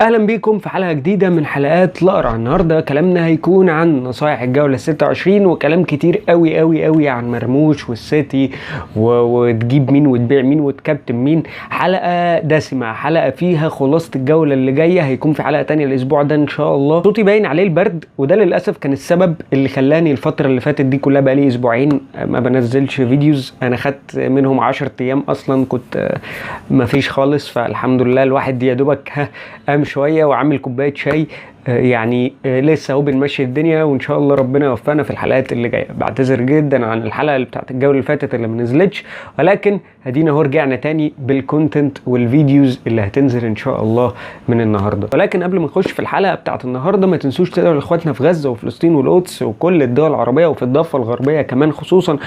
اهلا بيكم في حلقه جديده من حلقات لقرع. النهارده كلامنا هيكون عن نصايح الجوله 26 وكلام كتير قوي قوي قوي عن مرموش والسيتي وتجيب مين وتبيع مين وتكابتن مين. حلقه دسمه، حلقه فيها خلاصه الجوله اللي جايه. هيكون في حلقه تانية الاسبوع ده ان شاء الله. صوتي باين عليه البرد، وده للاسف كان السبب اللي خلاني الفتره اللي فاتت دي كلها بقالي اسبوعين ما بنزلش فيديوز. انا خدت منهم 10 ايام اصلا كنت ما فيش خالص، فالحمد لله الواحد يا دوبك قام شويه وعامل كوبايه شاي. يعني لسه اهو بنمشي الدنيا، وان شاء الله ربنا يوفقنا في الحلقات اللي جايه. بعتذر جدا عن الحلقه اللي بتاعت الجوله اللي فاتت اللي ما نزلتش، ولكن ادينا اهو رجعنا تاني بالكونتنت والفيديوز اللي هتنزل ان شاء الله من النهارده. ولكن قبل ما نخش في الحلقه بتاعت النهارده ما تنسوش تدعوا لاخواتنا في غزه وفلسطين والقدس وكل الدول العربيه وفي الضفه الغربيه كمان، خصوصا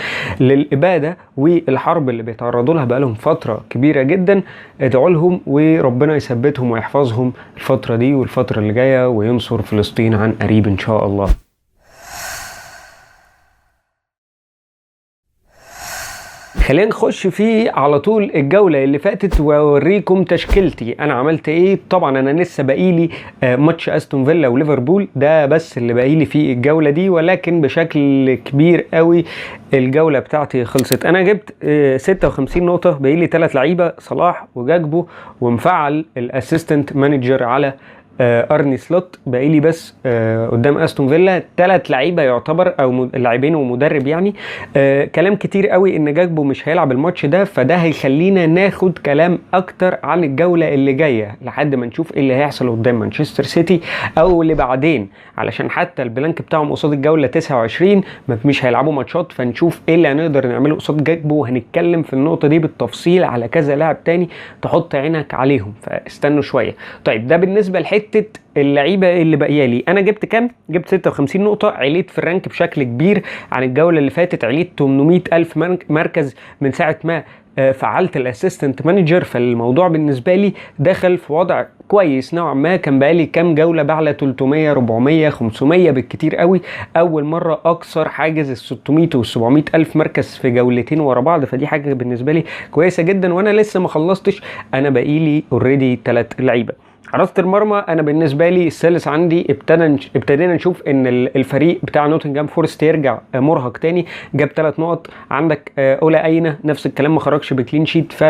للاباده والحرب اللي بيتعرضوا لها بقالهم فتره كبيره جدا. ادعوا لهم وربنا يثبتهم ويحفظهم الفتره دي والفتره اللي جايه، وينصر فلسطين عن قريب ان شاء الله. خلينا نخش فيه على طول الجوله اللي فاتت واوريكم تشكيلتي انا عملت ايه. طبعا انا لسه باقيلي ماتش استون فيلا وليفربول ده بس اللي باقيلي فيه الجوله دي، ولكن بشكل كبير قوي الجوله بتاعتي خلصت. انا جبت 56 نقطه، باقيلي 3 لعيبه صلاح وجاكبو، ومفعل الاسيستنت مانجر على ارني سلوت. باقيلي بس قدام استون فيلا 3 لعيبه يعتبر، او لاعبين ومدرب يعني. كلام كتير قوي ان جاكبو مش هيلعب الماتش ده، فده هيخلينا ناخد كلام اكتر عن الجوله اللي جايه لحد ما نشوف ايه اللي هيحصل قدام مانشستر سيتي او اللي بعدين، علشان حتى البلانك بتاعهم قصاد الجوله 29 مش هيلعبوا ماتشات، فنشوف ايه اللي هنقدر نعمله قصاد جاكبو. وهنتكلم في النقطه دي بالتفصيل على كذا لاعب تاني تحط عينك عليهم، فاستنوا شويه. طيب ده بالنسبه لحته اللعيبه اللي باقيه لي. انا جبت كام؟ جبت 56 نقطه، عليت في الرانك بشكل كبير عن الجوله اللي فاتت، عليت 800,000 مركز من ساعه ما فعلت الاسيستنت مانجر. فالموضوع بالنسبه لي دخل في وضع كويس نوعا ما. كان بقالي كام جوله بعلى 300 400 500 بالكتير قوي، اول مره اكسر حاجز ال 600 وال 700 الف مركز في جولتين ورا بعض، فدي حاجه بالنسبه لي كويسه جدا. وانا لسه ما خلصتش، انا باقيلي اوريدي 3 لعيبه. حراسة المرمى انا بالنسبه لي الثالث عندي. ابتدينا نشوف ان الفريق بتاع نوتنجهام فورست يرجع مرهق تاني. جاب 3 نقط. عندك اولا اينا نفس الكلام، ما خرجش بكلين شيت، ف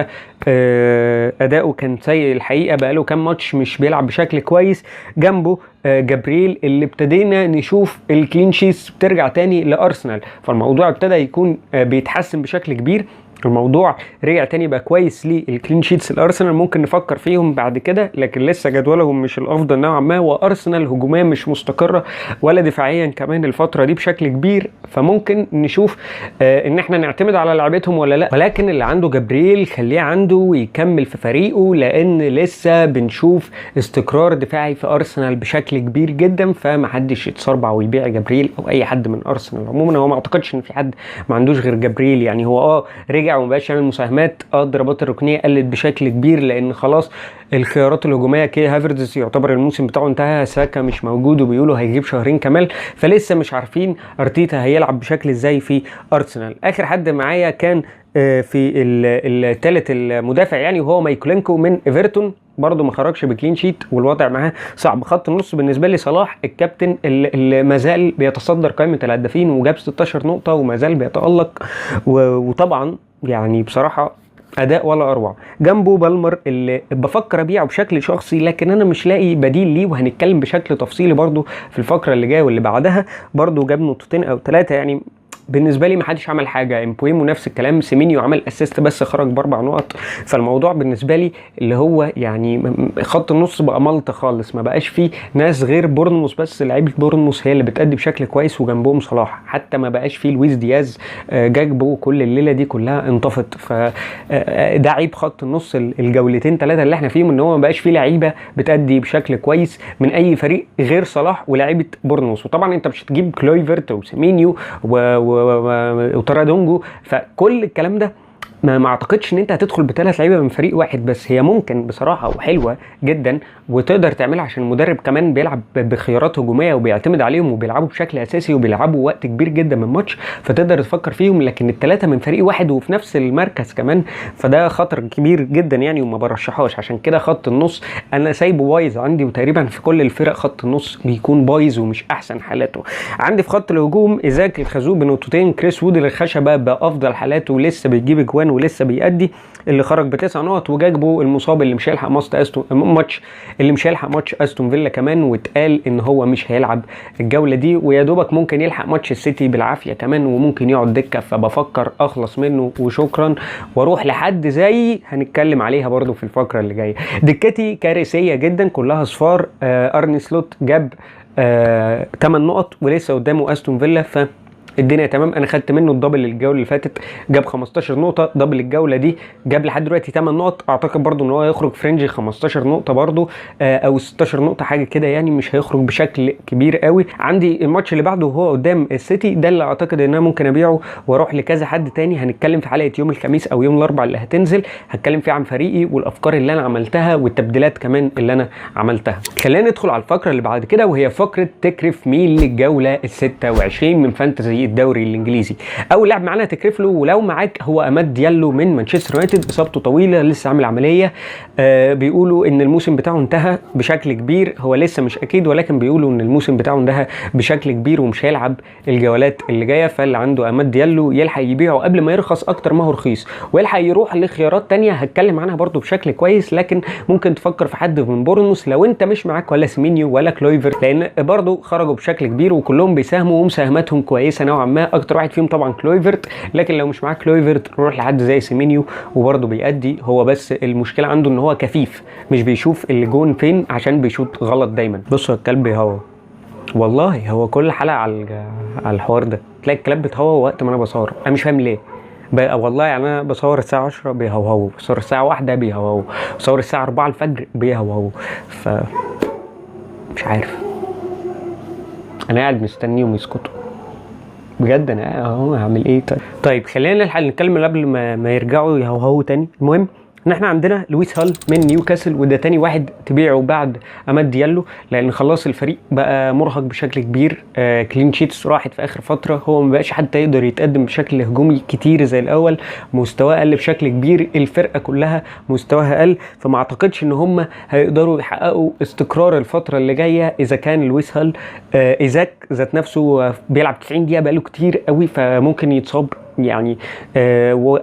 اداؤه كان سيء الحقيقه، بقاله كام ماتش مش بيلعب بشكل كويس. جنبه جابرييل اللي ابتدينا نشوف الكلين شيتس بترجع تاني لارسنال، فالموضوع ابتدى يكون بيتحسن بشكل كبير. الموضوع رجع تاني بقى كويس للكلين شيتس. الارسنال ممكن نفكر فيهم بعد كده، لكن لسه جدولهم مش الافضل نوعا ما، وارسنال هجوميا مش مستقره ولا دفاعيا كمان الفتره دي بشكل كبير، فممكن نشوف ان احنا نعتمد على لعبتهم ولا لا. ولكن اللي عنده جابرييل خليه عنده ويكمل في فريقه، لان لسه بنشوف استقرار دفاعي في ارسنال بشكل كبير جدا، فمحدش يتصربع ويبيع جابرييل او اي حد من ارسنال عموما. هو ما اعتقدش ان في حد ما عندوش غير جابرييل يعني. هو رجع ومبقاش يعمل مساهمات، الضربات الركنيه قلت بشكل كبير لان خلاص الخيارات الهجوميه كي هافرتز يعتبر الموسم بتاعه انتهى، ساكا مش موجود وبيقولوا هيجيب شهرين كمان، فلسه مش عارفين ارتيتا هيلعب بشكل ازاي في ارسنال. اخر حد معايا كان في الثالث المدافع يعني، وهو مايكولينكو من ايفرتون، برضه ما خرجش بكلين شيت والوضع معاه صعب. خط النص بالنسبه لي صلاح الكابتن اللي ما زال بيتصدر قائمه الهدافين وجاب 16 نقطه وما زال بيتالق، وطبعا يعني بصراحه اداء ولا اروع. جنبه بالمر اللي بفكر ابيعه بشكل شخصي، لكن انا مش لاقي بديل ليه، وهنتكلم بشكل تفصيلي برضه في الفقره اللي جايه واللي بعدها. برضه جاب نقطتين او 3 يعني. بالنسبه لي ما حدش عمل حاجه. امبويمو نفس الكلام، سيمينيو عمل اسيست بس خرج ب4 نقط. فالموضوع بالنسبه لي اللي هو يعني خط النص بقى ملط خالص، ما بقاش فيه ناس غير بورنموث بس. لعيبه بورنموث هي اللي بتأدي بشكل كويس وجنبهم صلاح، حتى ما بقاش فيه لويس دياز. جاكبو كل الليله دي كلها انطفت، فده عيب خط النص الجولتين 3 اللي احنا فيهم، ان هو ما بقاش فيه لعيبه بتأدي بشكل كويس من اي فريق غير صلاح ولاعيبه بورنموث. وطبعا انت مش هتجيب كلويفرت وسيمينيو وترادونجو، فكل الكلام ده ما اعتقدش ان انت هتدخل بثلاث لعيبه من فريق واحد بس. هي ممكن بصراحه وحلوه جدا وتقدر تعملها عشان المدرب كمان بيلعب بخيارات هجوميه وبيعتمد عليهم وبيلعبوا بشكل اساسي وبيلعبوا وقت كبير جدا من الماتش، فتقدر تفكر فيهم. لكن الثلاثه من فريق واحد وفي نفس المركز كمان، فده خطر كبير جدا يعني، وما برشحهاش. عشان كده خط النص انا سايبه بايظ عندي، وتقريبا في كل الفرق خط النص بيكون بايظ ومش احسن حالاته. عندي في خط الهجوم ايزاك الخازوق بنقطتين، كريس وود الخشبه بافضل حالاته ولسه بيجيب اجوان ولسه بيأدي، اللي خرج ب9 نقط، وجاكبو المصاب اللي مش هيلحق ماتش استون فيلا كمان، واتقال ان هو مش هيلعب الجوله دي، ويا دوبك ممكن يلحق ماتش السيتي بالعافيه كمان، وممكن يقعد دكه. فبفكر اخلص منه وشكرا، واروح لحد زي هنتكلم عليها برضو في الفقره اللي جايه. دكتي كارثيه جدا كلها صفار. ارني سلوت جاب 8 نقط ولسه قدامه استون فيلا، الدنيا تمام. انا خدت منه الدبل الجوله اللي فاتت، جاب 15 نقطه، دبل الجوله دي جاب لحد دلوقتي 8 نقط. اعتقد برضو ان هو يخرج فرنجي 15 نقطه برضو، او 16 نقطه حاجه كده يعني، مش هيخرج بشكل كبير قوي. عندي الماتش اللي بعده وهو قدام السيتي، ده اللي اعتقد ان انا ممكن ابيعه واروح لكذا حد تاني. هنتكلم في حلقه يوم الخميس او يوم الاربعاء اللي هتنزل، هتكلم فيه عن فريقي والافكار اللي انا عملتها والتبديلات كمان اللي انا عملتها. خلينا ندخل على الفقره اللي بعد كده، وهي فقره تكرف مين للجوله ال26 من فانتزي الدوري الانجليزي. اول لاعب معانا تكرف له ولو معاك هو اماد ديالو من مانشستر يونايتد، اصابته طويله لسه عامل عمليه. بيقولوا ان الموسم بتاعه انتهى بشكل كبير، هو لسه مش اكيد، ولكن بيقولوا ان الموسم بتاعه انتهى بشكل كبير ومش هيلعب الجولات اللي جايه. فاللي عنده اماد ديالو يلحق يبيعه قبل ما يرخص اكتر ما هو رخيص، ويلحق يروح لخيارات تانية هتكلم عنها برضو بشكل كويس. لكن ممكن تفكر في حد من بورنموث لو انت مش معاك ولا سيمينيو ولا كلويفر، لان برضو خرجوا بشكل كبير وكلهم بيساهموا ومساهماتهم كويسه نوعا ما. اكتر واحد فيهم طبعا كلويفرت، لكن لو مش معاك كلويفرت روح لحد زي سيمينيو وبرضه بيأدي. هو بس المشكله عنده ان هو كفيف، مش بيشوف الجون فين عشان بيشوط غلط دايما. بصوا الكلب بيهوى، والله هو كل حلقه على الحوار ده تلاقي الكلاب بتهوى وقت ما انا بصور. انا مش فاهم ليه بقى والله. يعني انا بصور الساعه 10 بيهوهوا، بصور الساعه 1 بيهوهوا، بصور الساعه 4 الفجر بيهوهوا. مش عارف، انا قاعد مستنيهم يسكتوا بجد. انا اهو هعمل ايه؟ طيب خلينا نلحق نتكلم قبل ما يرجعوا يهوهوا تاني. المهم ان احنا عندنا لويس هال من نيوكاسل، وده تاني واحد تبيعه بعد اماد ديالو، لان خلاص الفريق بقى مرهق بشكل كبير. كلين شيتس راحت في اخر فتره، هو ما بقاش حتى يقدر يتقدم بشكل هجومي كتير زي الاول، مستواه قل بشكل كبير، الفرقه كلها مستواها قل. فما اعتقدش ان هم هيقدروا يحققوا استقرار الفتره اللي جايه اذا كان لويس هال. ايزاك ذات نفسه بيلعب 90 دقيقه بقاله كتير قوي، فممكن يتصاب يعني.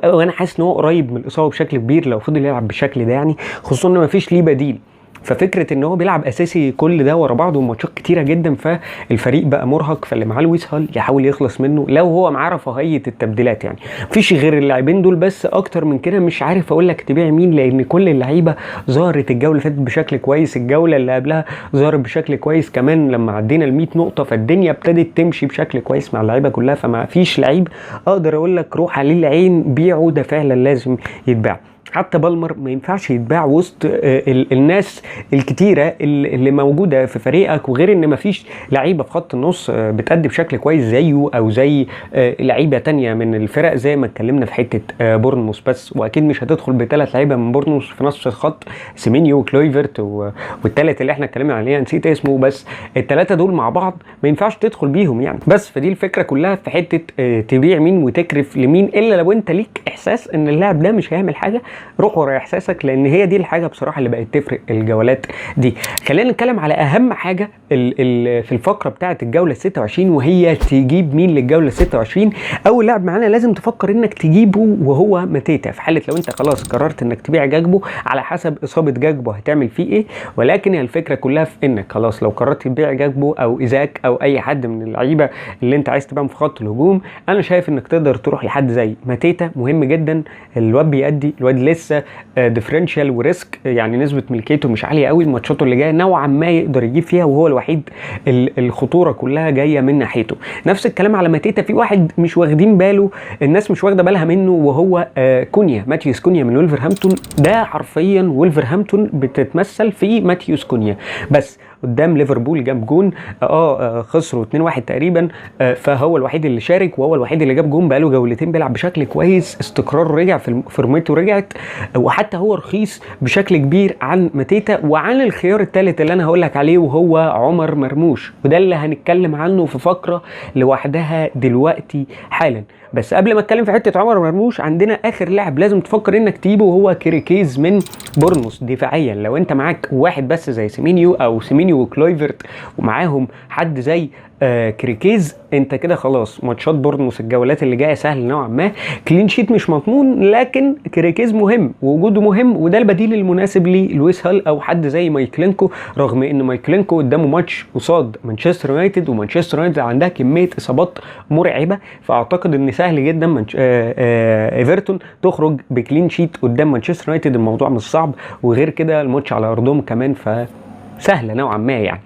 وانا حاسس ان هو قريب من الاصابه بشكل كبير لو فضل يلعب بالشكل ده يعني، خصوصا ان مفيش ليه بديل. ففكره ان هو بيلعب اساسي كل ده ورا بعض وماتشات كتيره جدا، فالفريق بقى مرهق. فاللي معاه لويس هال يحاول يخلص منه لو هو معاه رفاهيه التبديلات يعني. مفيش غير اللاعبين دول بس، اكتر من كده مش عارف اقول لك تبيع مين، لان كل اللعيبه ظهرت الجوله اللي فاتت بشكل كويس، الجوله اللي قبلها ظهرت بشكل كويس كمان لما عدينا ال100 نقطه، فالدنيا ابتدت تمشي بشكل كويس مع اللعيبه كلها. فما فيش لعيب اقدر اقول لك روح عليه العين بيعه، ده فعلا لازم يتباع. حتى بالمر ما ينفعش يتباع وسط الناس الكتيره اللي موجوده في فريقك، وغير ان مفيش لعيبه في خط النص بتأدي بشكل كويس زيه او زي لعيبه تانية من الفرق، زي ما اتكلمنا في حته بورنموث بس. واكيد مش هتدخل بثلاث لعيبه من بورنموث في نص الخط، سيمينيو وكلويفرت والثالث اللي احنا اتكلمنا عليه نسيت اسمه، بس الثلاثه دول مع بعض ما ينفعش تدخل بيهم يعني. بس فدي الفكره كلها في حته تبيع مين وتكرف لمين، الا لو انت ليك احساس ان اللاعب ده مش هيعمل حاجه، روح ورا احساسك، لان هي دي الحاجه بصراحه اللي بقت تفرق الجولات دي. خلينا نتكلم على اهم حاجه في الفقره بتاعه الجوله 26، وهي تجيب مين للجوله 26. اول لاعب معانا لازم تفكر انك تجيبه وهو ماتيتا، في حاله لو انت خلاص قررت انك تبيع جاكبو على حسب اصابه جاكبو هتعمل فيه ايه. ولكن الفكره كلها في انك خلاص لو قررت تبيع جاكبو او ايزاك او اي حد من اللعيبه اللي انت عايز تبيعهم في خط الهجوم، انا شايف انك تقدر تروح لحد زي ماتيتا. مهم جدا، الواد بيأدي، الواد لسه ديفرنشال وريسك يعني، نسبه ملكيته مش عاليه قوي، ماتشاته اللي جايه نوعا ما يقدر يجيب فيها، وهو الوحيد الخطوره كلها جايه من ناحيته. نفس الكلام على ماتيتا، في واحد مش واخدين باله، الناس مش واخده بالها منه، وهو كونيا، ماتيوس كونيا من ولفرهامبتون. ده حرفيا ولفرهامبتون بتتمثل في ماتيوس كونيا، بس قدام ليفربول جاب جون خسروا 2-1 تقريبا، فهو الوحيد اللي شارك وهو الوحيد اللي جاب جون، بقاله جولتين بيلعب بشكل كويس، استقراره رجع، في فورمته رجعت، وحتى هو رخيص بشكل كبير عن ماتيتا وعن الخيار الثالث اللي انا هقول لك عليه وهو عمر مرموش، وده اللي هنتكلم عنه في فقره لوحدها دلوقتي حالا. بس قبل ما اتكلم في حته عمر مرموش، عندنا اخر لاعب لازم تفكر انك تجيبه وهو كيركيز من بورنموث. دفاعيا لو انت معاك واحد بس زي سيمينيو او سيمينيو وكلويفرت ومعاهم حد زي كريكيز، انت كده خلاص ماتشات بورنموث الجولات اللي جايه سهل نوعا ما، كلين شيت مش مضمون، لكن كريكيز مهم ووجوده مهم، وده البديل المناسب للويس هال او حد زي مايكلينكو، رغم ان مايكلينكو قدامه ماتش قصاد مانشستر يونايتد، ومانشستر يونايتد عندها كميه اصابات مرعبه، فاعتقد ان سهل جدا ايفرتون تخرج بكلين شيت قدام مانشستر يونايتد، الموضوع مش صعب، وغير كده الماتش على ارضهم كمان فسهله نوعا ما يعني.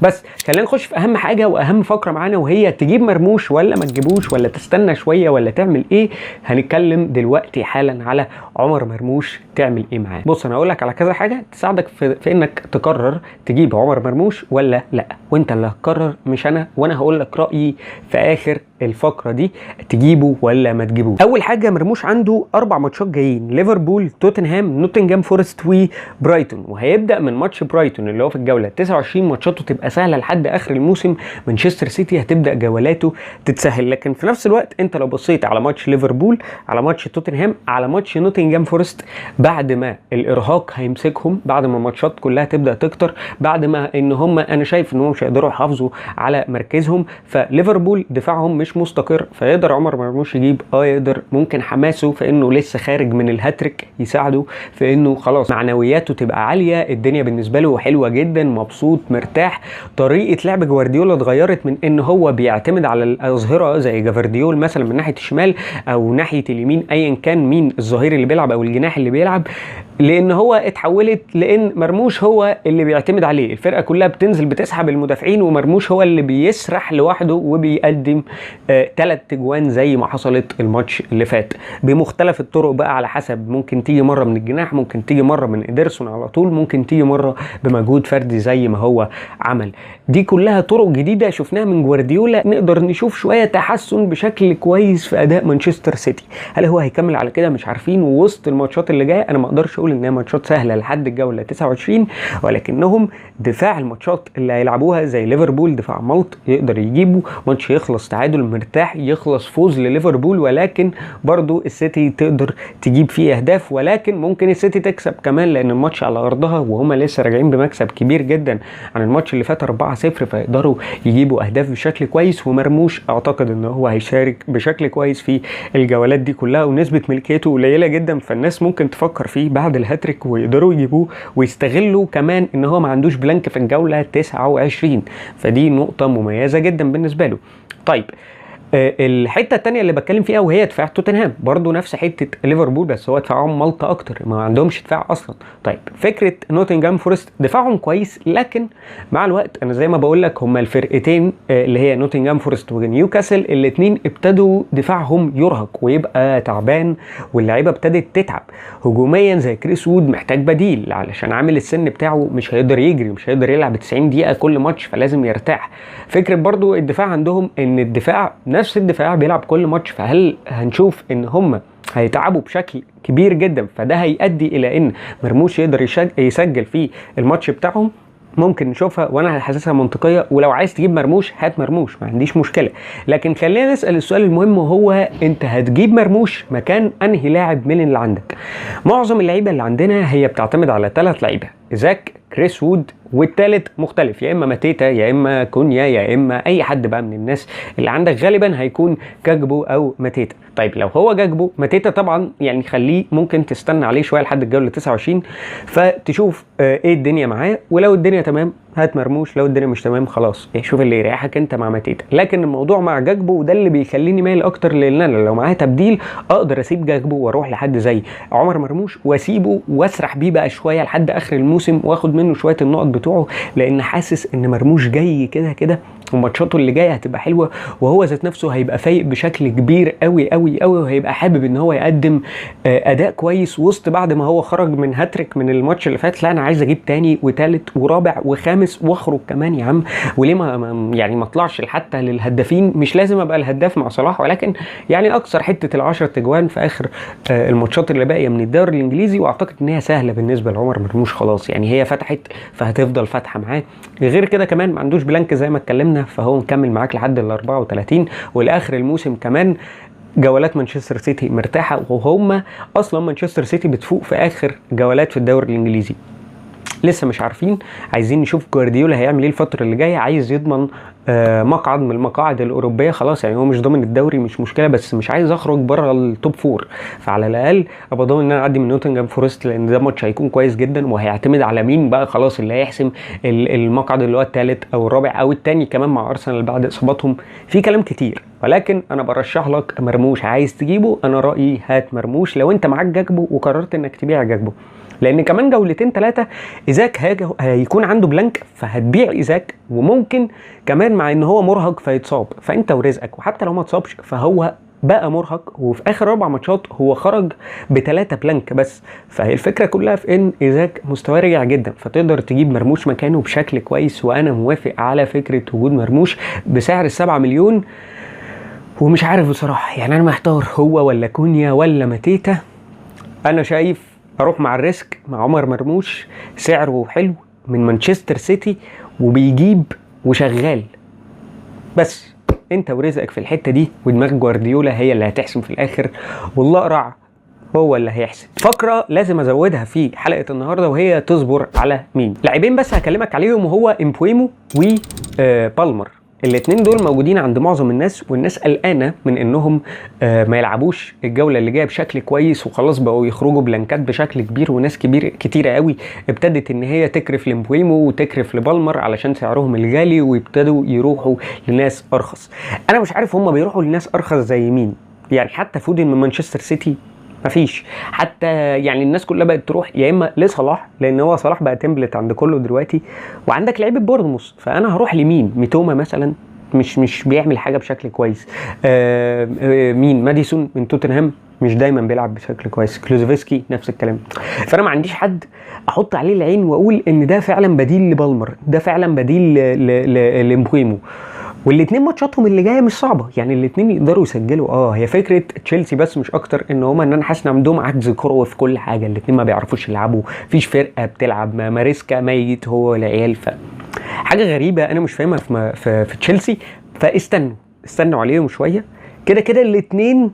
بس خلينا نخش في اهم حاجه واهم فقره معانا، وهي تجيب مرموش ولا ما تجيبوش ولا تستنى شويه ولا تعمل ايه. هنتكلم دلوقتي حالا على عمر مرموش، تعمل ايه معاه. بص انا هقول لك على كذا حاجه تساعدك في انك تقرر تجيب عمر مرموش ولا لا، وانت اللي هتقرر مش انا، وانا هقول لك رايي في اخر الفقره دي تجيبه ولا ما تجيبوش. اول حاجه مرموش عنده 4 ماتشات جايين، ليفربول، توتنهام، نوتنجهام فورست وبرايتون، وهيبدا من ماتش برايتون اللي هو في الجوله 29 ماتشاته تبقى سهله لحد اخر الموسم. مانشستر سيتي هتبدا جولاته تتسهل، لكن في نفس الوقت انت لو بصيت على ماتش ليفربول، على ماتش توتنهام، على ماتش نوتنجهام فورست، بعد ما الارهاق هيمسكهم، بعد ما الماتشات كلها تبدا تكتر، بعد ما ان هم انا شايف ان هم مش هيقدروا يحافظوا على مركزهم، فليفربول دفاعهم مش مستقر، فيقدر عمر مرموش يجيب يقدر، ممكن حماسه في انه لسه خارج من الهاتريك يساعده في انه خلاص معنوياته تبقى عاليه، الدنيا بالنسبه له حلوه جدا، مبسوط مرتاح. طريقه لعب جوارديولا اتغيرت من ان هو بيعتمد على الاظهره زي جافارديول مثلا من ناحيه الشمال او ناحيه اليمين، ايا كان مين الظهير اللي بيلعب او الجناح اللي بيلعب، لان هو اتحولت لان مرموش هو اللي بيعتمد عليه، الفرقه كلها بتنزل بتسحب المدافعين ومرموش هو اللي بيسرح لوحده وبيقدم 3 اجوان زي ما حصلت الماتش اللي فات، بمختلف الطرق بقى على حسب، ممكن تيجي مره من الجناح، ممكن تيجي مره من إيدرسون على طول، ممكن تيجي مره بمجهود فردي زي ما هو عمل. دي كلها طرق جديده شفناها من جوارديولا، نقدر نشوف شويه تحسن بشكل كويس في اداء مانشستر سيتي. هل هو هيكمل على كده؟ مش عارفين، ووسط الماتشات اللي جايه انا ما اقدرش اقول انها ماتشات سهله لحد الجوله 29، ولكنهم دفاع الماتشات اللي هيلعبوها زي ليفربول دفاع ملط، يقدر يجيبوا ماتش يخلص تعادل مرتاح، يخلص فوز لليفربول، ولكن برضو السيتي تقدر تجيب فيه اهداف، ولكن ممكن السيتي تكسب كمان لان الماتش على ارضها وهم لسه راجعين بمكسب كبير جدا عن الماتش اللي فات 4-0، فيقدروا يجيبوا اهداف بشكل كويس. ومرموش اعتقد ان هو هيشارك بشكل كويس في الجولات دي كلها، ونسبه ملكيته قليله جدا، فالناس ممكن تفكر فيه بعد الهاتريك ويقدروا يجيبوه، ويستغلوا كمان ان هو ما عندوش بلانك في الجوله 29، فدي نقطه مميزه جدا بالنسبه له. طيب الحته الثانيه اللي بتكلم فيها وهي دفاع توتنهام، برضو نفس حته ليفربول بس هو دفاعهم ملطه اكتر، ما عندهمش دفاع اصلا. طيب فكره نوتنجهام فورست دفاعهم كويس، لكن مع الوقت انا زي ما بقول لك هما الفرقتين اللي هي نوتنجهام فورست ونيوكاسل الاثنين ابتدوا دفاعهم يرهق ويبقى تعبان، واللعيبه ابتدت تتعب هجوميا، زي كريس وود محتاج بديل علشان عامل السن بتاعه مش هيقدر يجري، مش هيقدر يلعب 90 دقيقه كل ماتش، فلازم يرتاح. فكره برضو الدفاع عندهم ان الدفاع نفس الدفاع بيلعب كل ماتش، فهل هنشوف ان هم هيتعبوا بشكل كبير جدا، فده هيؤدي الى ان مرموش يقدر يسجل في الماتش بتاعهم؟ ممكن نشوفها، وانا حاسسها منطقيه، ولو عايز تجيب مرموش هات مرموش، ما عنديش مشكله، لكن خلينا نسال السؤال المهم، وهو انت هتجيب مرموش مكان انهي لاعب من اللي عندك؟ معظم اللعيبه اللي عندنا هي بتعتمد على 3 لعيبه، إيزاك، كريس وود، والثالث مختلف، يا اما ماتيتا يا اما كونيا يا اما اي حد بقى من الناس اللي عندك، غالبا هيكون جاكبو او ماتيتا. طيب لو هو جاكبو، ماتيتا طبعا يعني خليه ممكن تستنى عليه شويه لحد الجوله 29 فتشوف ايه الدنيا معاه، ولو الدنيا تمام هات مرموش، لو الدنيا مش تمام خلاص شوف اللي يريحك انت مع ماتيتا. لكن الموضوع مع جاكبو وده اللي بيخليني مايل اكتر، لان انا لو معايا تبديل اقدر اسيب جاكبو واروح لحد زي عمر مرموش واسيبه واسرح بيه بقى شويه لحد اخر الموسم واخد منه شويه النقط بتوعه، لان حاسس ان مرموش جاي كده كده وماتشاته اللي جايه هتبقى حلوه، وهو ذات نفسه هيبقى فايق بشكل كبير قوي قوي قوي، وهيبقى حابب ان هو يقدم اداء كويس وسط بعد ما هو خرج من هاتريك من الماتش اللي فات. لا انا عايز اجيب تاني وتالت ورابع وخامس واخرج كمان يا عم، وليه ما اطلعش حتى للهدافين. مش لازم ابقى الهداف مع صلاح، ولكن يعني اكثر حته ال10 تجوان في اخر الماتشات اللي باقيه من الدوري الانجليزي، واعتقد ان هي سهله بالنسبه لعمر مرموش خلاص، يعني هي فتحت فهتفضل فاتحه معاه. غير كده كمان ما عندوش بلانك زي ما اتكلمنا، فهو مكمل معاك لحد ال 34 والاخر الموسم كمان. جولات مانشستر سيتي مرتاحه، وهم اصلا مانشستر سيتي بتفوق في اخر جولات في الدوري الانجليزي. لسه مش عارفين، عايزين نشوف جوارديولا هيعمل ايه الفتره اللي جايه. عايز يضمن مقعد من المقاعد الاوروبيه خلاص، يعني هو مش ضامن الدوري مش مشكله، بس مش عايز اخرج بره التوب فور، فعلى الاقل ابقى ضامن ان انا اعدي من نوتنجهام فورست، لان ده ماتش هيكون كويس جدا، وهيعتمد على مين بقى خلاص اللي هيحسم المقعد اللي هو الثالث او الرابع او الثاني كمان مع ارسنال بعد اصاباتهم. في كلام كتير، ولكن انا برشح لك مرموش. عايز تجيبه؟ انا رايي هات مرموش لو انت معاك جاكبو وقررت انك تبيع جاكبو، لان كمان جولتين 3 ايزاك هيكون عنده بلانك، فهتبيع ايزاك، وممكن كمان مع ان هو مرهق فيتصاب، فانت ورزقك. وحتى لو ما اتصابش فهو بقى مرهق، وفي اخر 4 ماتشات هو خرج ب3 بلانك بس. فهي الفكره كلها في ان ايزاك مستواه رجع جدا، فتقدر تجيب مرموش مكانه بشكل كويس. وانا موافق على فكره وجود مرموش بسعر 7 مليون، ومش عارف بصراحه، يعني انا محتار هو ولا كونيا ولا ماتيتا. انا شايف اروح مع الريسك مع عمر مرموش، سعره حلو من مانشستر سيتي وبيجيب وشغال، بس انت ورزقك في الحته دي، ودماغ جوارديولا هي اللي هتحسم في الاخر، والأقرع هو اللي هيحسم. فقره لازم ازودها في حلقه النهارده، وهي تصبر على مين. لاعبين بس هكلمك عليهم، وهو امبويمو وبالمر. الاثنين دول موجودين عند معظم الناس، والناس قلقانه من انهم ما يلعبوش الجوله اللي جايه بشكل كويس، وخلاص بقوا يخرجوا بلانكات بشكل كبير، وناس كتيره قوي ابتدت ان هي تكرف لمبويمو وتكرف لبالمر علشان سعرهم الغالي، ويبتدوا يروحوا لناس ارخص. انا مش عارف هم بيروحوا لناس ارخص زي مين، يعني حتى فودن من مانشستر سيتي مفيش، حتى يعني الناس كلها بقت تروح يا اما لصلاح، لان هو صلاح بقى تمبلت عند كله دلوقتي، وعندك لعيبه بورنموث، فانا هروح لمين؟ ميتوما مثلا مش بيعمل حاجه بشكل كويس. مين؟ ماديسون من توتنهام مش دايما بيلعب بشكل كويس. كلوزفسكي نفس الكلام. فانا ما عنديش حد احط عليه العين واقول ان ده فعلا بديل لبالمر، ده فعلا بديل لمبويمو. والاثنين ماتشاتهم اللي جايه مش صعبه، يعني الاثنين يقدروا يسجلوا. هي فكره تشيلسي بس مش اكتر، ان هما ان انا حاسس ان عندهم عجز كروي في كل حاجه، الاثنين ما بيعرفوش يلعبوا، فيش فرقه بتلعب، ماريسكا ميت هو العيال، حاجه غريبه انا مش فاهمها في تشيلسي. فاستنوا عليهم شويه، كده كده الاثنين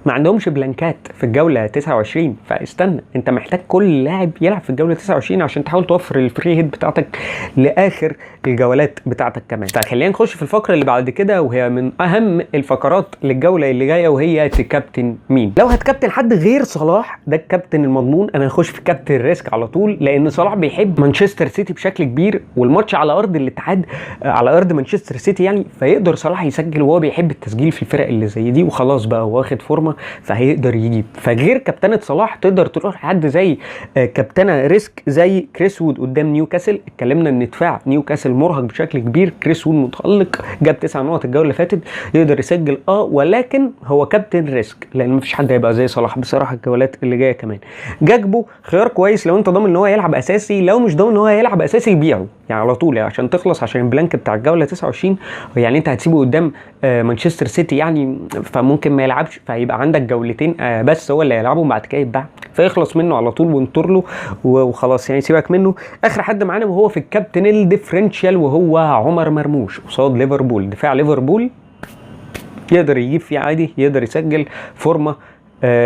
ما عندهمش بلانكات في الجوله 29، فاستنى، انت محتاج كل لاعب يلعب في الجوله 29 عشان تحاول توفر الفري هيت بتاعتك لاخر الجولات بتاعتك كمان. فخلينا نخش في الفقره اللي بعد كده، وهي من اهم الفقرات للجوله اللي جايه، وهي تكابتن مين. لو هتكابتن حد غير صلاح، ده الكابتن المضمون. انا هخش في كابتن ريسك على طول، لان صلاح بيحب مانشستر سيتي بشكل كبير، والماتش على ارض الاتحاد، على ارض مانشستر سيتي يعني، فيقدر صلاح يسجل، وهو بيحب التسجيل في الفرق اللي زي دي، وخلاص بقى واخد فورمه فهيقدر يجيب. فغير كابتنة صلاح تقدر تروح حد زي كابتنة ريسك زي كريس وود قدام نيوكاسل. اتكلمنا ان دفاع نيوكاسل مرهق بشكل كبير، كريس وود متألق، جاب 9 نقط الجوله اللي فاتت، يقدر يسجل ولكن هو كابتن ريسك، لان مفيش حد هيبقى زي صلاح بصراحه الجولات اللي جايه كمان. جاكبو خيار كويس لو انت ضامن ان هو يلعب اساسي، لو مش ضامن ان هو يلعب اساسي بيعه يعني على طول، يعني عشان تخلص، عشان البلانك بتاع الجوله 29 يعني انت هتسيبه قدام مانشستر سيتي يعني، فممكن ما يلعبش، فهيبقى عندك جولتين بس هو اللي هيلعبهم، بعد كده يتباع، فيخلص منه على طول وانطر له وخلاص، يعني سيبك منه. اخر حد معانا وهو في الكابتن الديفرنشال، وهو عمر مرموش قصاد ليفربول. دفاع ليفربول يقدر يجيب فيه عادي، يقدر يسجل، فورمه،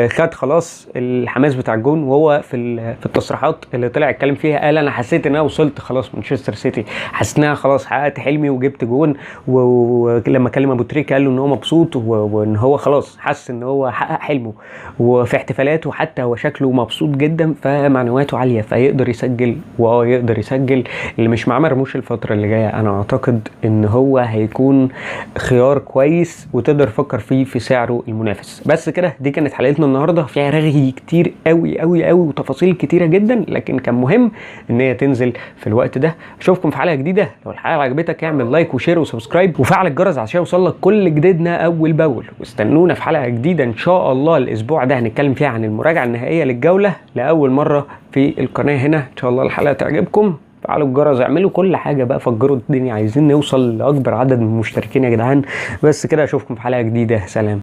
خد خلاص الحماس بتاع الجون، وهو في التصريحات اللي طلع اتكلم فيها قال انا حسيت ان انا وصلت خلاص مانشستر سيتي، حسيت ان انا خلاص حققت حلمي وجبت جون. ولما كلم ابو تريكه قال له ان هو مبسوط، وان هو خلاص حس ان هو حقق حلمه، وفي احتفالاته حتى هو شكله مبسوط جدا، فمعنوياته عاليه، فيقدر يسجل، يقدر يسجل. اللي مش مع مرموش الفتره اللي جايه، انا اعتقد ان هو هيكون خيار كويس، وتقدر تفكر فيه في سعره المنافس. بس كده، دي كانت حلقة حلقتنا النهارده فيها رغي كتير قوي قوي قوي وتفاصيل كتيره جدا، لكن كان مهم ان هي تنزل في الوقت ده. اشوفكم في حلقه جديده. لو الحلقه عجبتك اعمل لايك وشير وسبسكرايب وفعل الجرس عشان يوصلك كل جديدنا اول باول، واستنونا في حلقه جديده ان شاء الله الاسبوع ده هنتكلم فيها عن المراجعه النهائيه للجوله لاول مره في القناه هنا. ان شاء الله الحلقه تعجبكم. فعلوا الجرس، اعملوا كل حاجه بقى، فجروا الدنيا، عايزين نوصل لاكبر عدد من المشتركين يا جدعان. بس كده اشوفكم في حلقه جديده. سلام.